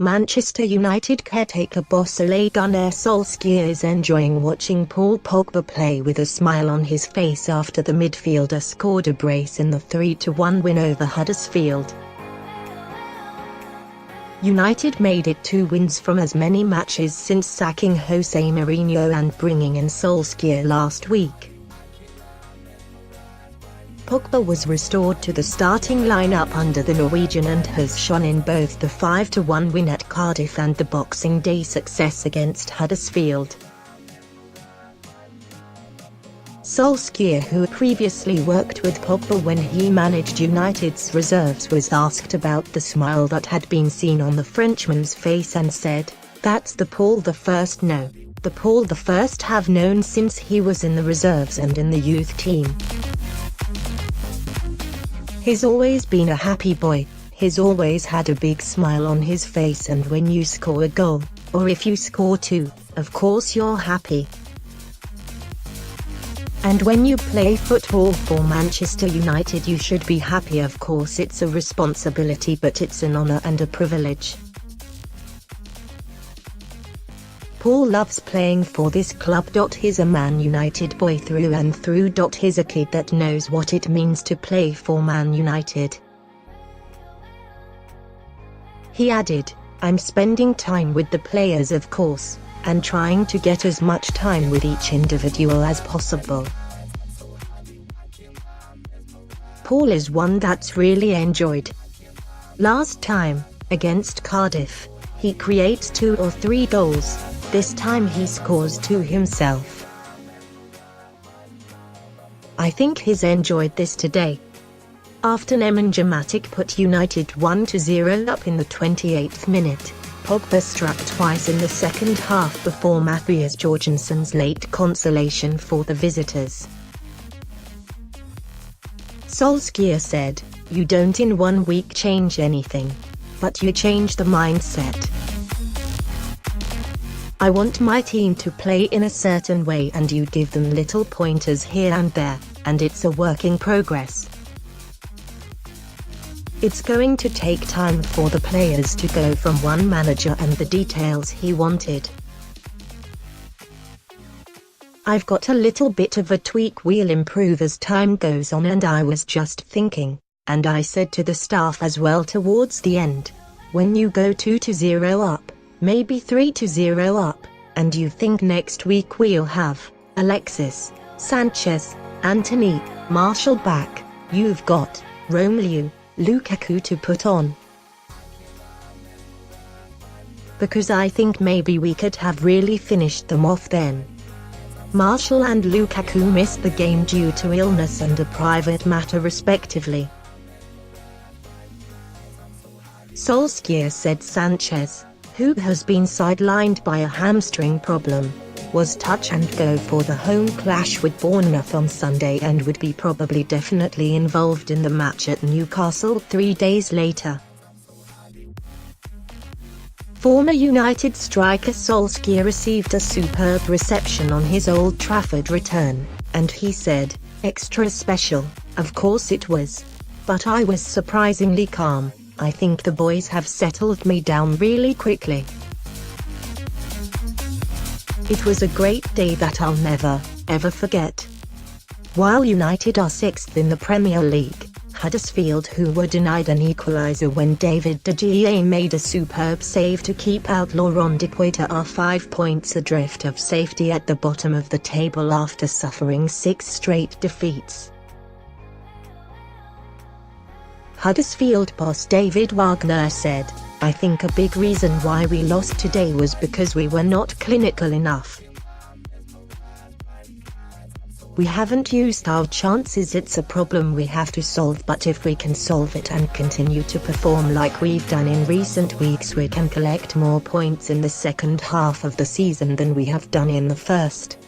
Manchester United caretaker boss Ole Gunnar Solskjaer is enjoying watching Paul Pogba play with a smile on his face after the midfielder scored a brace in the 3-1 win over Huddersfield. United made it 2 wins from as many matches since sacking Jose Mourinho and bringing in Solskjaer last week. Pogba was restored to the starting lineup under the Norwegian and has shone in both the 5-1 win at Cardiff and the Boxing Day success against Huddersfield. Solskjaer, who previously worked with Pogba when he managed United's reserves, was asked about the smile that had been seen on the Frenchman's face and said, "That's the Paul the First. No, the Paul the First have known since he was in the reserves and in the youth team. He's always been a happy boy, he's always had a big smile on his face, and when you score a goal, or if you score 2, of course you're happy. And when you play football for Manchester United you should be happy. Of course it's a responsibility, but it's an honor and a privilege. Paul loves playing for this club. He's a Man United boy through and through. He's a kid that knows what it means to play for Man United." He added, "I'm spending time with the players, of course, and trying to get as much time with each individual as possible. Paul is one that's really enjoyed. Last time, against Cardiff, he creates 2 or 3 goals. This time he scores 2 himself. I think he's enjoyed this today." After Nemanja put United 1-0 up in the 28th minute, Pogba struck twice in the second half before Mathias Jorgensen's late consolation for the visitors. Solskjaer said, "You don't in 1 week change anything, but you change the mindset. I want my team to play in a certain way and you give them little pointers here and there, and it's a work in progress. It's going to take time for the players to go from one manager and the details he wanted. I've got a little bit of a tweak, we'll improve as time goes on, and I was just thinking, and I said to the staff as well towards the end, when you go 2-0 up, maybe 3-0 up, and you think next week we'll have Alexis, Sanchez, Anthony, Martial back, you've got Romelu Lukaku to put on. Because I think maybe we could have really finished them off then." Martial and Lukaku missed the game due to illness and a private matter respectively. Solskjaer said Sanchez, who has been sidelined by a hamstring problem, was touch and go for the home clash with Bournemouth on Sunday and would be probably definitely involved in the match at Newcastle 3 days later. Former United striker Solskjaer received a superb reception on his Old Trafford return, and he said, "Extra special, of course it was. But I was surprisingly calm. I think the boys have settled me down really quickly. It was a great day that I'll never, ever forget." While United are 6th in the Premier League, Huddersfield, who were denied an equaliser when David De Gea made a superb save to keep out Laurent Dequeta, are 5 points adrift of safety at the bottom of the table after suffering 6 straight defeats. Huddersfield boss David Wagner said, "I think a big reason why we lost today was because we were not clinical enough. We haven't used our chances. It's a problem we have to solve, but if we can solve it and continue to perform like we've done in recent weeks, we can collect more points in the second half of the season than we have done in the first."